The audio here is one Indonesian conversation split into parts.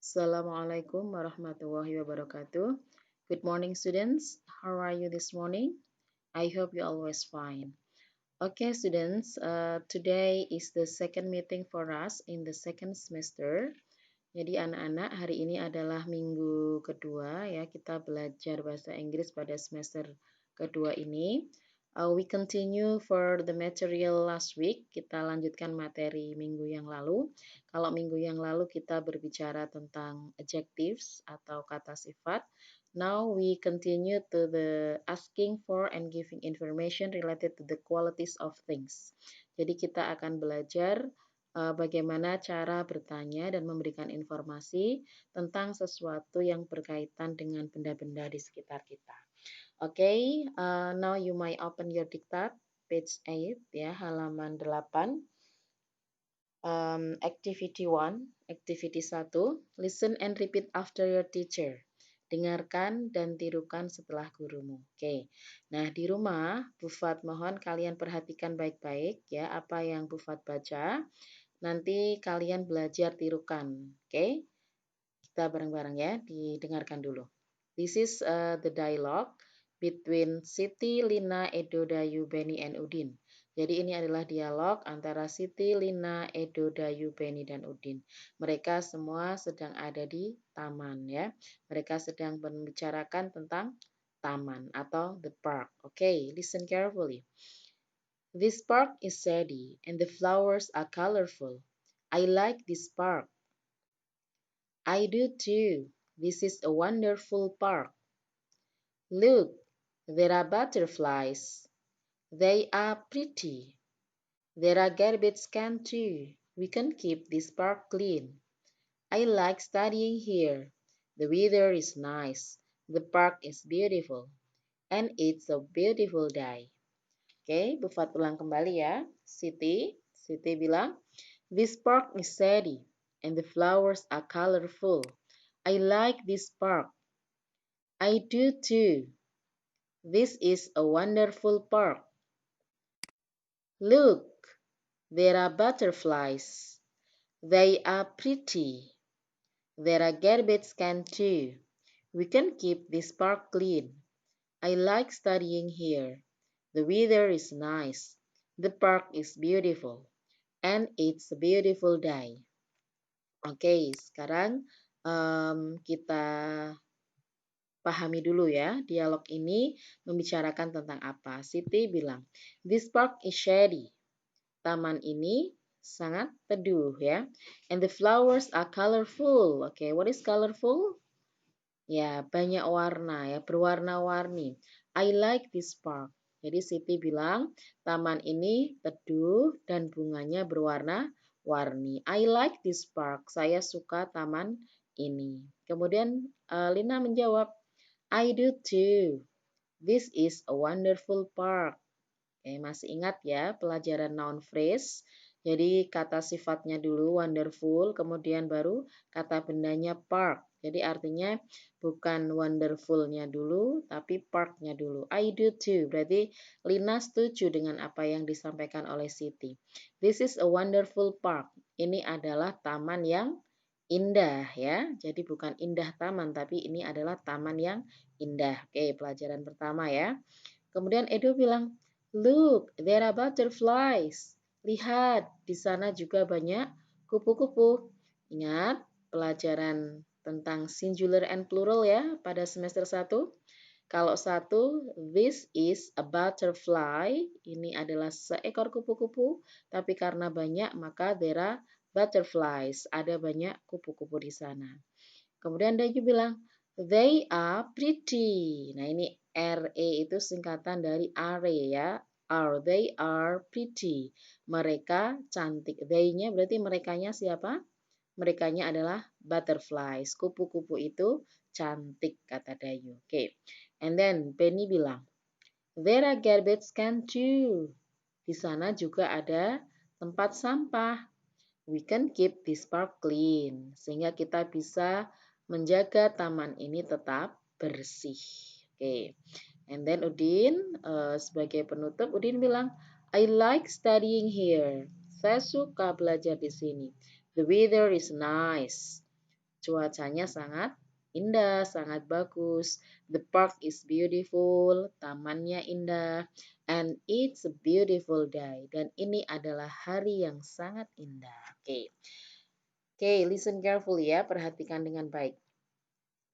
Assalamualaikum warahmatullahi wabarakatuh. Good morning, students. How are you this morning? I hope you always fine. Okay, students. Today is the second meeting for us in the second semester. Jadi anak-anak, hari ini adalah minggu kedua ya, kita belajar bahasa Inggris pada semester kedua ini. We continue for the material last week. Kita lanjutkan materi minggu yang lalu. Kalau minggu yang lalu kita berbicara tentang adjectives atau kata sifat. Now we continue to the asking for and giving information related to the qualities of things. Jadi kita akan belajar bagaimana cara bertanya dan memberikan informasi tentang sesuatu yang berkaitan dengan benda-benda di sekitar kita. Okay, now you might open your diktat, page 8 ya, halaman 8. Activity 1, activity 1, listen and repeat after your teacher. Dengarkan dan tirukan setelah gurumu. Oke. Nah, di rumah, Bu Fat mohon kalian perhatikan baik-baik ya apa yang Bu Fat baca. Nanti kalian belajar tirukan. Oke. Kita bareng-bareng ya, didengarkan dulu. This is the dialogue between Siti, Lina, Edo, Dayu, Beni, and Udin. Jadi ini adalah dialog antara Siti, Lina, Edo, Dayu, Beni, dan Udin. Mereka semua sedang ada di taman ya. Mereka sedang membicarakan tentang taman atau the park. Okay, listen carefully. This park is shady and the flowers are colorful. I like this park. I do too. This is a wonderful park. Look, there are butterflies. They are pretty. There are garbage cans too. We can keep this park clean. I like studying here. The weather is nice. The park is beautiful. And it's a beautiful day. Oke, Bu Fat ulang kembali ya. Siti bilang, this park is shady and the flowers are colorful. I like this park. I do too. This is a wonderful park. Look, there are butterflies. They are pretty. There are garbage cans too. We can keep this park clean. I like studying here. The weather is nice. The park is beautiful. And it's a beautiful day. Oke, sekarang kita pahami dulu ya, dialog ini membicarakan tentang apa. Siti bilang, this park is shady. Taman ini sangat teduh ya. And the flowers are colorful. Oke, what is colorful? Ya, banyak warna ya, berwarna-warni. I like this park. Jadi Siti bilang, taman ini teduh dan bunganya berwarna-warni. I like this park. Saya suka taman ini. Kemudian Lina menjawab, I do too. This is a wonderful park. Oke, masih ingat ya pelajaran noun phrase. Jadi kata sifatnya dulu wonderful, kemudian baru kata bendanya park. Jadi artinya bukan wonderful-nya dulu, tapi park-nya dulu. I do too. Berarti Lina setuju dengan apa yang disampaikan oleh Siti. This is a wonderful park. Ini adalah taman yang indah ya. Jadi bukan indah taman, tapi ini adalah taman yang indah. Oke, pelajaran pertama ya. Kemudian Edo bilang, look, there are butterflies. Lihat, di sana juga banyak kupu-kupu. Ingat pelajaran tentang singular and plural ya pada semester 1. Kalau satu, this is a butterfly. Ini adalah seekor kupu-kupu. Tapi karena banyak, maka there are butterflies. Ada banyak kupu-kupu di sana. Kemudian Dayu bilang, they are pretty. Nah ini RE itu singkatan dari are ya. They are pretty. Mereka cantik. They-nya berarti merekanya siapa? Merekanya adalah butterflies. Kupu-kupu itu cantik, kata Dayu. Oke. And then Penny bilang, there are garbage can too. Di sana juga ada tempat sampah. We can keep this park clean. Sehingga kita bisa menjaga taman ini tetap bersih. Oke. And then Udin sebagai penutup, Udin bilang, I like studying here. Saya suka belajar di sini. The weather is nice. Cuacanya sangat indah, sangat bagus. The park is beautiful, tamannya indah. And it's a beautiful day. Dan ini adalah hari yang sangat indah. Oke. Oke, listen carefully ya, perhatikan dengan baik.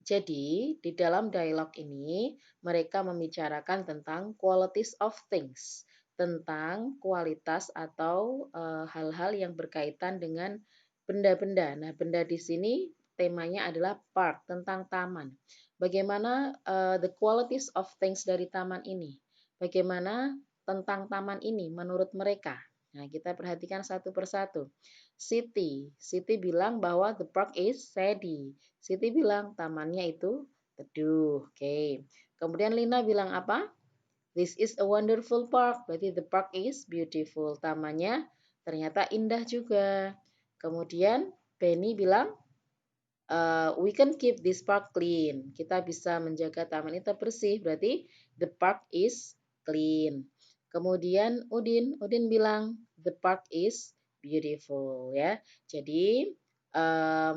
Jadi, di dalam dialog ini, mereka membicarakan tentang qualities of things, tentang kualitas atau hal-hal yang berkaitan dengan benda-benda. Nah, benda di sini temanya adalah park, tentang taman. Bagaimana the qualities of things dari taman ini? Bagaimana tentang taman ini menurut mereka? Nah, kita perhatikan satu persatu. Siti bilang bahwa the park is shady. Siti bilang tamannya itu teduh. Oke. Kemudian Lina bilang apa? This is a wonderful park. Berarti the park is beautiful. Tamannya ternyata indah juga. Kemudian Penny bilang we can keep this park clean. Kita bisa menjaga taman itu bersih. Berarti the park is clean. Kemudian Udin bilang the park is beautiful ya. Jadi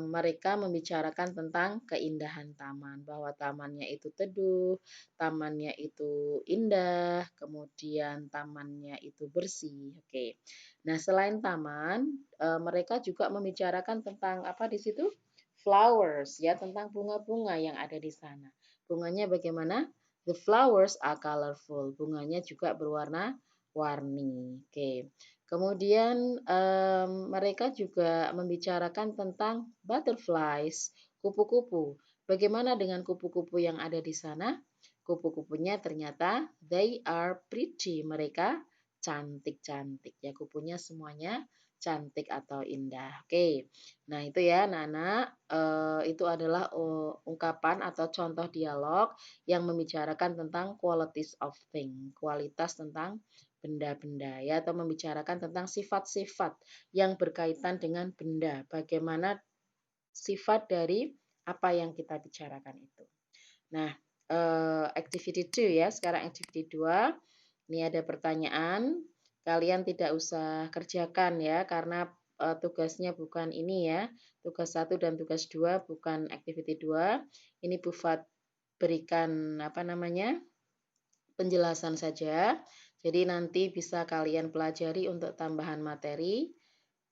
mereka membicarakan tentang keindahan taman, bahwa tamannya itu teduh, tamannya itu indah, kemudian tamannya itu bersih. Oke. Nah, selain taman, mereka juga membicarakan tentang apa di situ? Flowers ya, tentang bunga-bunga yang ada di sana. Bunganya bagaimana? The flowers are colorful. Bunganya juga berwarna-warni. Oke. Kemudian mereka juga membicarakan tentang butterflies, kupu-kupu. Bagaimana dengan kupu-kupu yang ada di sana? Kupu-kupunya ternyata they are pretty. Mereka cantik-cantik ya, kupunya semuanya cantik atau indah. Oke. Nah, itu ya anak-anak, itu adalah ungkapan atau contoh dialog yang membicarakan tentang qualities of thing, kualitas tentang benda-benda ya, atau membicarakan tentang sifat-sifat yang berkaitan dengan benda. Bagaimana sifat dari apa yang kita bicarakan itu. Nah, activity 2 ya. Sekarang activity 2. Ini ada pertanyaan. Kalian tidak usah kerjakan ya, karena tugasnya bukan ini ya. Tugas 1 dan tugas 2 bukan activity 2. Ini Bu Fat berikan apa namanya? Penjelasan saja. Jadi nanti bisa kalian pelajari untuk tambahan materi.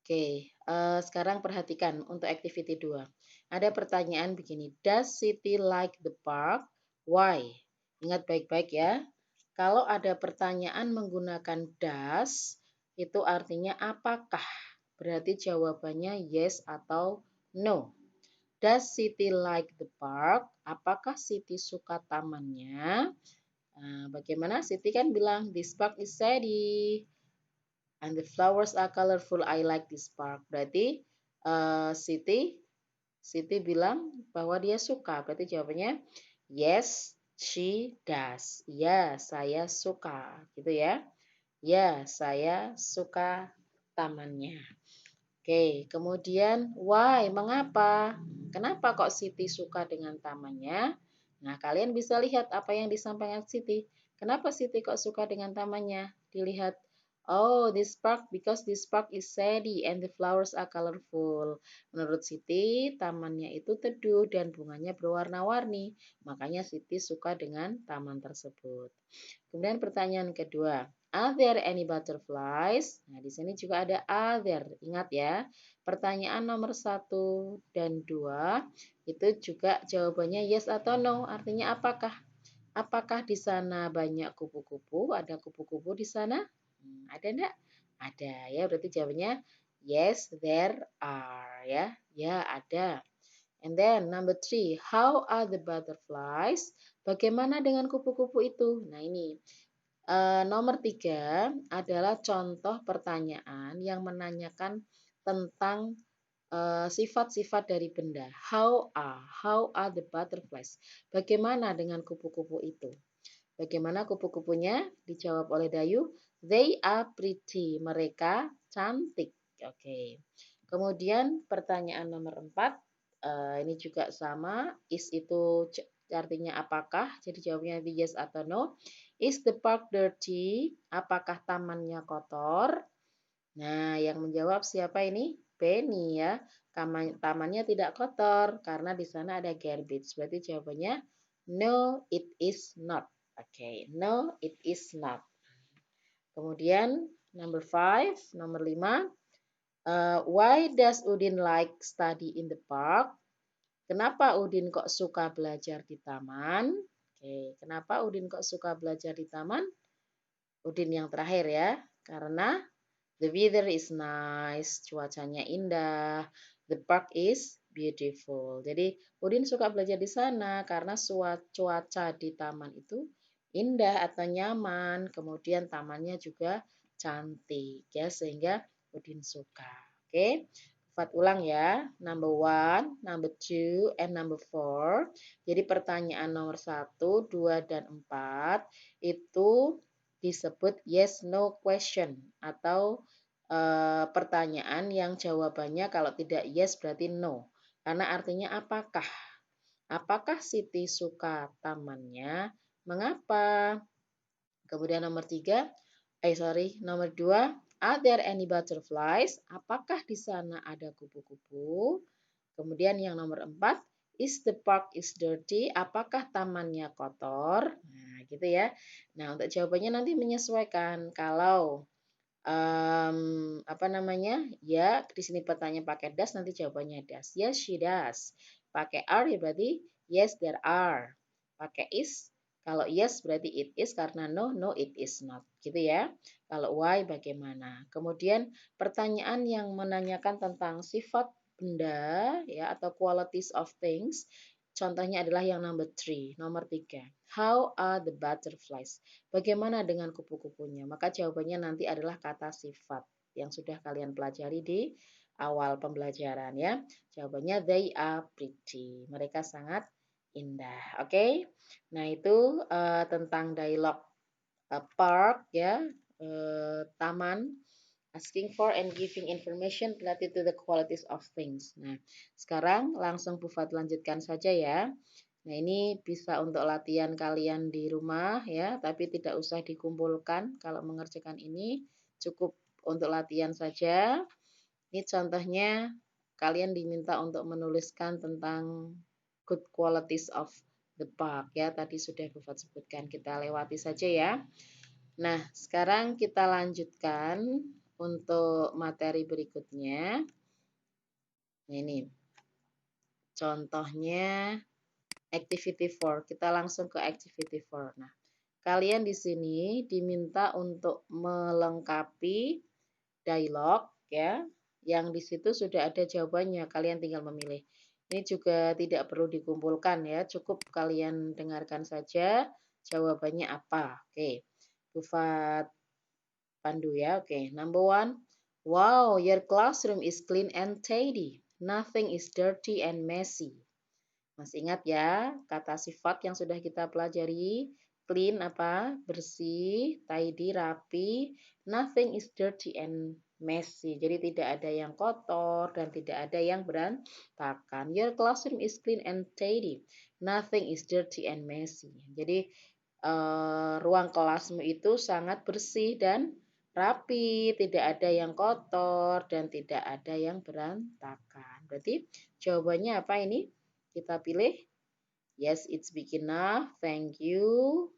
Oke, sekarang perhatikan untuk activity 2. Ada pertanyaan begini, does Siti like the park? Why? Ingat baik-baik ya. Kalau ada pertanyaan menggunakan does, itu artinya apakah? Berarti jawabannya yes atau no. Does Siti like the park? Apakah Siti suka tamannya? Nah, bagaimana? Siti kan bilang, this park is shady. And the flowers are colorful. I like this park. Berarti Siti bilang bahwa dia suka. Berarti jawabannya yes, she does. Ya, saya suka. Gitu ya. Ya, saya suka tamannya. Oke, kemudian why? Mengapa? Kenapa kok Siti suka dengan tamannya? Nah, kalian bisa lihat apa yang disampaikan Siti. Kenapa Siti kok suka dengan tamannya? Dilihat, oh, this park because this park is shady and the flowers are colorful. Menurut Siti, tamannya itu teduh dan bunganya berwarna-warni. Makanya Siti suka dengan taman tersebut. Kemudian pertanyaan kedua, are there any butterflies? Nah, di sini juga ada are there. Ingat ya, pertanyaan nomor 1 dan 2 itu juga jawabannya yes atau no. Artinya apakah? Apakah di sana banyak kupu-kupu? Ada kupu-kupu di sana? Ada enggak? Ada ya, berarti jawabannya yes, there are ya. Ya, ada. And then number 3, how are the butterflies? Bagaimana dengan kupu-kupu itu? Nah, ini nomor 3 adalah contoh pertanyaan yang menanyakan tentang sifat-sifat dari benda. How are the butterflies? Bagaimana dengan kupu-kupu itu? Bagaimana kupu-kupunya? Dijawab oleh Dayu. They are pretty. Mereka cantik. Oke. Kemudian pertanyaan nomor 4. Ini juga sama. Is itu artinya apakah? Jadi jawabnya yes atau no. Is the park dirty? Apakah tamannya kotor? Nah, yang menjawab siapa ini? Penny ya. tamannya tidak kotor karena di sana ada garbage. Berarti jawabannya no, it is not. Oke, no, it is not. Kemudian number 5, nomor 5. Why does Udin like study in the park? Kenapa Udin kok suka belajar di taman? Oke, kenapa Udin kok suka belajar di taman? Udin yang terakhir ya. Karena the weather is nice, cuacanya indah. The park is beautiful. Jadi Udin suka belajar di sana karena cuaca di taman itu indah atau nyaman. Kemudian tamannya juga cantik ya, sehingga Udin suka. Oke. Fat ulang ya. Number 1, number 2, and number 4. Jadi pertanyaan nomor 1, 2, dan 4 itu disebut yes no question atau pertanyaan yang jawabannya kalau tidak yes berarti no. Karena artinya apakah? Apakah Siti suka tamannya? Mengapa? Kemudian nomor 3, nomor 2, are there any butterflies? Apakah di sana ada kupu-kupu? Kemudian yang nomor 4, is the park is dirty? Apakah tamannya kotor? Nah, gitu ya. Nah, untuk jawabannya nanti menyesuaikan. Kalau apa namanya? Ya, di sini pertanyaan pakai does, nanti jawabannya does. Yes, she does. Pakai are ya berarti yes, there are. Pakai is, kalau yes berarti it is, karena no, no, it is not. Gitu ya. Kalau why, bagaimana. Kemudian pertanyaan yang menanyakan tentang sifat benda ya atau qualities of things. Contohnya adalah yang number 3, nomor 3. How are the butterflies? Bagaimana dengan kupu-kupunya? Maka jawabannya nanti adalah kata sifat yang sudah kalian pelajari di awal pembelajaran ya. Jawabannya they are pretty. Mereka sangat indah. Oke. Okay? Nah, itu tentang dialog park ya, taman, asking for and giving information related to the qualities of things. Nah, sekarang langsung Bu Fat lanjutkan saja ya. Nah, ini bisa untuk latihan kalian di rumah ya, tapi tidak usah dikumpulkan kalau mengerjakan ini, cukup untuk latihan saja. Ini contohnya kalian diminta untuk menuliskan tentang good qualities of the park ya, tadi sudah Bu Fat sebutkan, kita lewati saja ya. Nah, sekarang kita lanjutkan untuk materi berikutnya. Nah, ini contohnya activity 4. Kita langsung ke activity 4. Nah, kalian di sini diminta untuk melengkapi dialog ya, yang di situ sudah ada jawabannya. Kalian tinggal memilih. Ini juga tidak perlu dikumpulkan ya, cukup kalian dengarkan saja jawabannya apa. Oke. Bufat pandu ya. Oke, number 1. Wow, your classroom is clean and tidy. Nothing is dirty and messy. Masih ingat ya kata sifat yang sudah kita pelajari? Clean apa? Bersih, tidy, rapi. Nothing is dirty and messy. Jadi tidak ada yang kotor dan tidak ada yang berantakan. Your classroom is clean and tidy. Nothing is dirty and messy. Jadi ruang kelasmu itu sangat bersih dan rapi, tidak ada yang kotor dan tidak ada yang berantakan. Berarti jawabannya apa ini? Kita pilih. Yes, it's big enough. Thank you.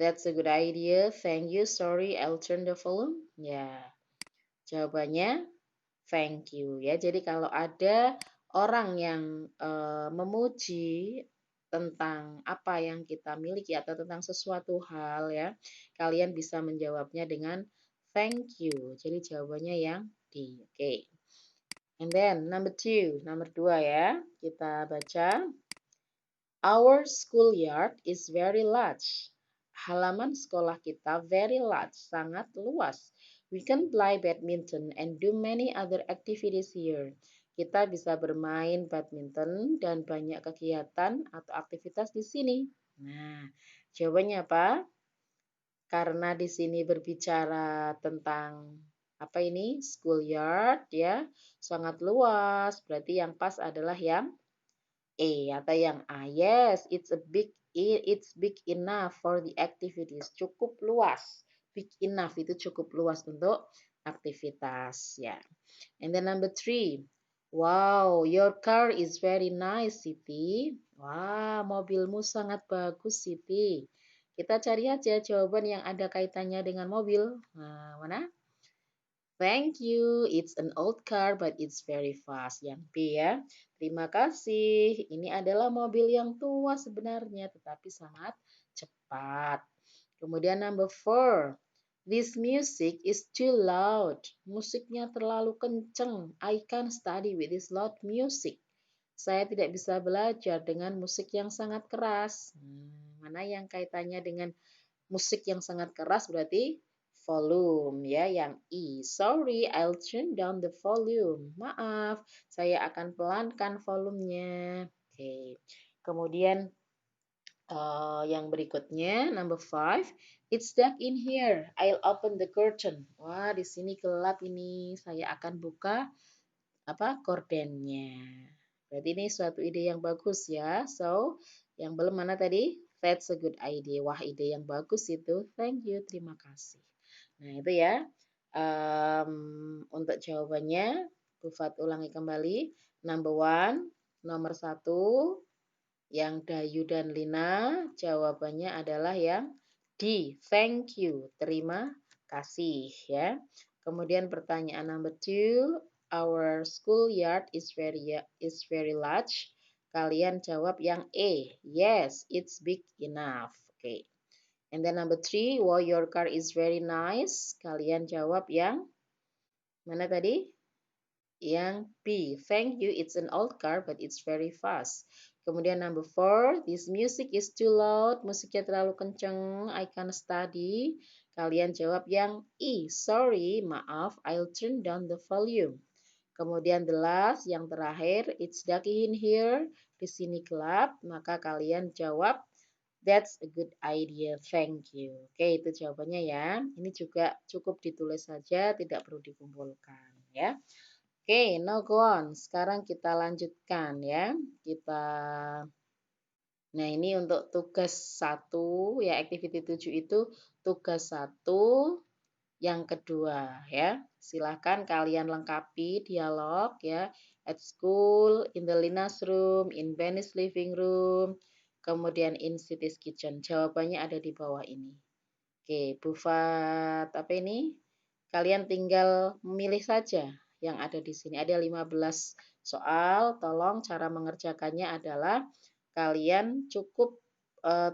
That's a good idea. Thank you. Sorry, I'll turn the volume. Ya, jawabannya thank you ya. Jadi kalau ada orang yang memuji tentang apa yang kita miliki atau tentang sesuatu hal ya, kalian bisa menjawabnya dengan thank you. Jadi jawabannya yang D. Oke. Okay. And then number 2, nomor 2 ya. Kita baca. Our schoolyard is very large. Halaman sekolah kita very large, sangat luas. We can play badminton and do many other activities here. Kita bisa bermain badminton dan banyak kegiatan atau aktivitas di sini. Nah, jawabannya apa? Karena di sini berbicara tentang apa ini? Schoolyard ya, sangat luas. Berarti yang pas adalah yang E atau yang A. Yes, it's big enough for the activities. Cukup luas. Big enough itu cukup luas untuk aktivitas ya. And then number 3. Wow, your car is very nice, Siti. Wah, mobilmu sangat bagus, Siti. Kita cari aja jawaban yang ada kaitannya dengan mobil. Nah, mana? Thank you. It's an old car, but it's very fast. Yang B ya. Terima kasih. Ini adalah mobil yang tua sebenarnya, tetapi sangat cepat. Kemudian number 4. This music is too loud. Musiknya terlalu kenceng. I can't study with this loud music. Saya tidak bisa belajar dengan musik yang sangat keras. Mana yang kaitannya dengan musik yang sangat keras berarti volume ya, yang E. Sorry, I'll turn down the volume. Maaf, saya akan pelankan volumenya. Oke. Kemudian yang berikutnya, number 5. It's dark in here. I'll open the curtain. Wah, di sini gelap ini. Saya akan buka kordennya. Berarti ini suatu ide yang bagus ya. So, yang belum mana tadi? That's a good idea. Wah, ide yang bagus itu. Thank you, terima kasih. Nah, itu ya. Untuk jawabannya, Bufat ulangi kembali. Number 1, nomor 1, yang Dayu dan Lina, jawabannya adalah yang D. Thank you. Terima kasih ya. Kemudian pertanyaan number 2, our schoolyard is very large. Kalian jawab yang E. Yes, it's big enough. Okay. And then number 3, wow, your car is very nice. Kalian jawab yang mana tadi? Yang B. Thank you, it's an old car but it's very fast. Kemudian number 4, this music is too loud. Musiknya terlalu kenceng. I can't study. Kalian jawab yang E. Sorry, maaf, I'll turn down the volume. Kemudian the last, yang terakhir, it's dark in here. Di sini gelap. Maka kalian jawab that's a good idea. Thank you. Oke, itu jawabannya ya. Ini juga cukup ditulis saja, tidak perlu dikumpulkan ya. Oke, now go on. Sekarang kita lanjutkan ya. Nah, ini untuk tugas 1 ya, activity 7 itu tugas 1 yang kedua ya. Silahkan kalian lengkapi dialog ya. At school, in the Lina's room, in Benny's living room, kemudian in Siti's kitchen. Jawabannya ada di bawah ini. Oke, Bufat apa ini? Kalian tinggal memilih saja yang ada di sini. Ada 15 soal. Tolong cara mengerjakannya adalah kalian cukup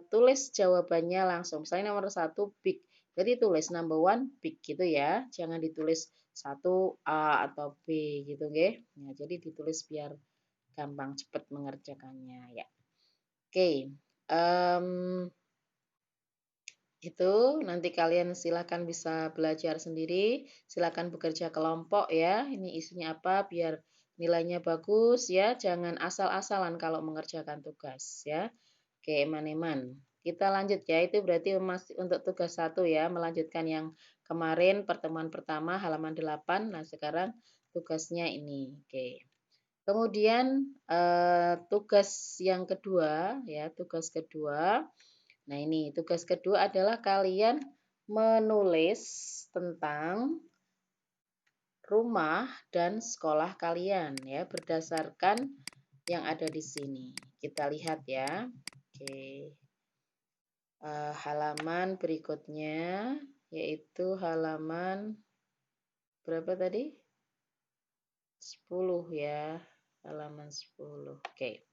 tulis jawabannya langsung. Misalnya nomor 1 big. Jadi tulis number 1 big gitu ya. Jangan ditulis 1 A atau B gitu nggih. Nah, jadi ditulis biar gampang cepat mengerjakannya ya. Oke. Itu nanti kalian silakan bisa belajar sendiri, silakan bekerja kelompok ya. Ini isinya apa biar nilainya bagus ya. Jangan asal-asalan kalau mengerjakan tugas ya. Oke, eman-eman. Kita lanjut ya. Itu berarti masih untuk tugas 1 ya, melanjutkan yang kemarin pertemuan pertama halaman 8. Nah, sekarang tugasnya ini. Oke. Kemudian tugas yang kedua ya, tugas kedua. Nah, ini tugas kedua adalah kalian menulis tentang rumah dan sekolah kalian ya, berdasarkan yang ada di sini. Kita lihat ya. Oke. Halaman berikutnya yaitu halaman berapa tadi? 10 ya. Halaman 10. Oke.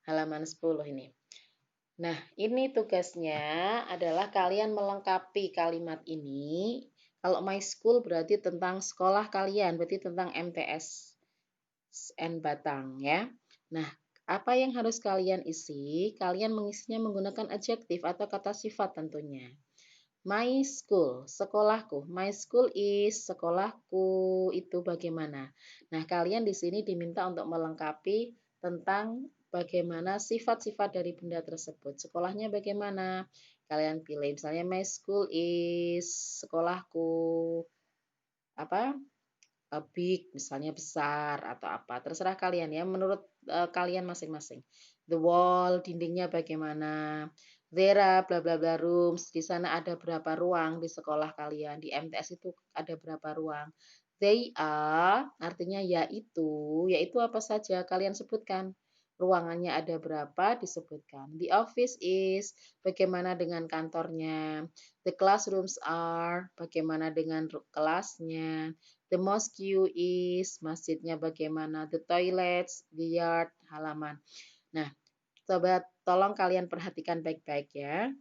Halaman 10 ini. Nah, ini tugasnya adalah kalian melengkapi kalimat ini. Kalau my school berarti tentang sekolah kalian, berarti tentang MTS N Batang ya. Nah, apa yang harus kalian isi? Kalian mengisinya menggunakan adjektif atau kata sifat tentunya. My school, sekolahku. My school is, sekolahku itu bagaimana. Nah, kalian di sini diminta untuk melengkapi tentang bagaimana sifat-sifat dari benda tersebut. Sekolahnya bagaimana? Kalian pilih misalnya my school is, sekolahku apa? Big, misalnya besar atau apa. Terserah kalian ya, menurut kalian masing-masing. The wall, dindingnya bagaimana? There are bla bla bla rooms. Di sana ada berapa ruang di sekolah kalian? Di MTS itu ada berapa ruang? They are artinya yaitu apa saja kalian sebutkan. Ruangannya ada berapa disebutkan. The office is bagaimana dengan kantornya. The classrooms are bagaimana dengan kelasnya. The mosque is masjidnya bagaimana. The toilets, the yard, halaman. Nah, coba tolong kalian perhatikan baik-baik ya.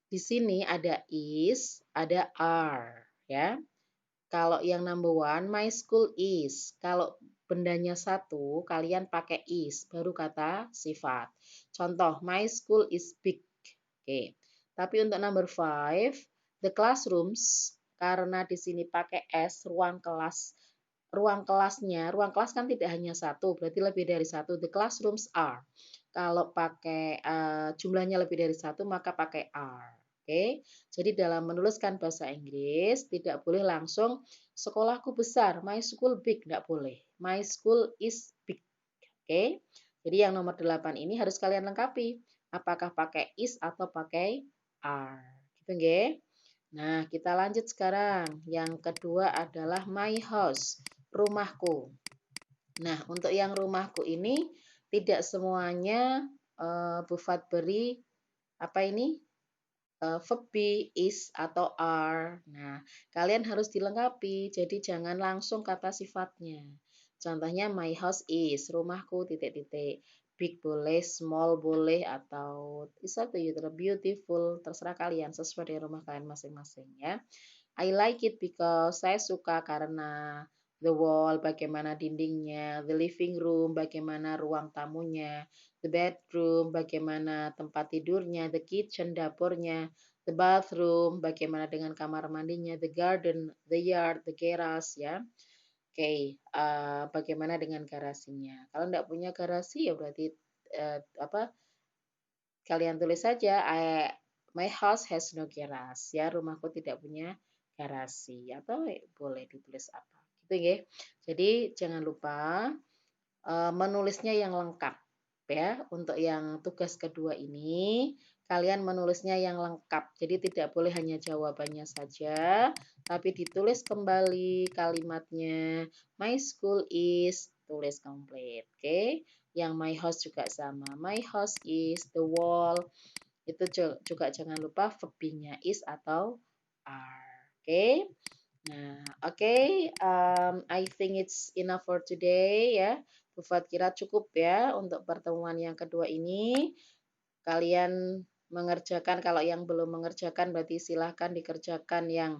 Di sini ada is, ada are ya. Kalau yang number one, my school is. Kalau bendanya satu, kalian pakai is, baru kata sifat. Contoh, my school is big. Oke. Tapi untuk number five, the classrooms, karena di sini pakai s, ruang kelas. Ruang kelas kan tidak hanya satu, berarti lebih dari satu. The classrooms are. Kalau pakai jumlahnya lebih dari satu, maka pakai are. Oke, jadi dalam menuliskan bahasa Inggris tidak boleh langsung sekolahku besar, my school big, tidak boleh. My school is big. Oke, jadi yang nomor 8 ini harus kalian lengkapi. Apakah pakai is atau pakai are. Gitu nggih. Nah, kita lanjut sekarang. Yang kedua adalah my house, rumahku. Nah, untuk yang rumahku ini tidak semuanya Bufat beri apa ini? Verb be, is, atau are. Nah, kalian harus dilengkapi, jadi jangan langsung kata sifatnya. Contohnya, my house is, rumahku, titik-titik. Big boleh, small boleh, atau is up to you, beautiful, terserah kalian, sesuai dengan rumah kalian masing-masing ya. I like it because saya suka karena the wall, bagaimana dindingnya, the living room, bagaimana ruang tamunya, the bedroom, bagaimana tempat tidurnya, the kitchen, dapurnya, the bathroom, bagaimana dengan kamar mandinya, the garden, the yard, the garage ya. Oke, bagaimana dengan garasinya? Kalau tidak punya garasi ya berarti apa? Kalian tulis saja my house has no garage ya, rumahku tidak punya garasi atau boleh ditulis apa gitu ya. Jadi jangan lupa menulisnya yang lengkap ya. Untuk yang tugas kedua ini kalian menulisnya yang lengkap. Jadi tidak boleh hanya jawabannya saja, tapi ditulis kembali kalimatnya. My school is, tulis komplit. Oke. Yang my house juga sama. My house is the wall. Itu juga jangan lupa verb-nya is atau are. Oke. Nah, oke, I think it's enough for today ya. Bufat kira cukup ya untuk pertemuan yang kedua ini. Kalian mengerjakan, kalau yang belum mengerjakan berarti silahkan dikerjakan yang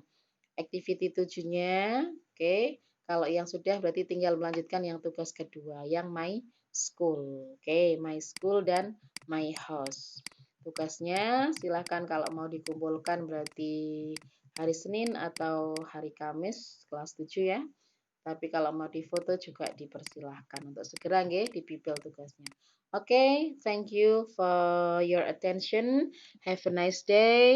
activity 7-nya. Oke. Kalau yang sudah berarti tinggal melanjutkan yang tugas kedua, yang my school. Oke, my school dan my house. Tugasnya silahkan kalau mau dikumpulkan berarti hari Senin atau hari Kamis kelas 7 ya. Tapi kalau mau difoto juga dipersilahkan untuk segera nggih dibibel tugasnya. Oke, thank you for your attention. Have a nice day.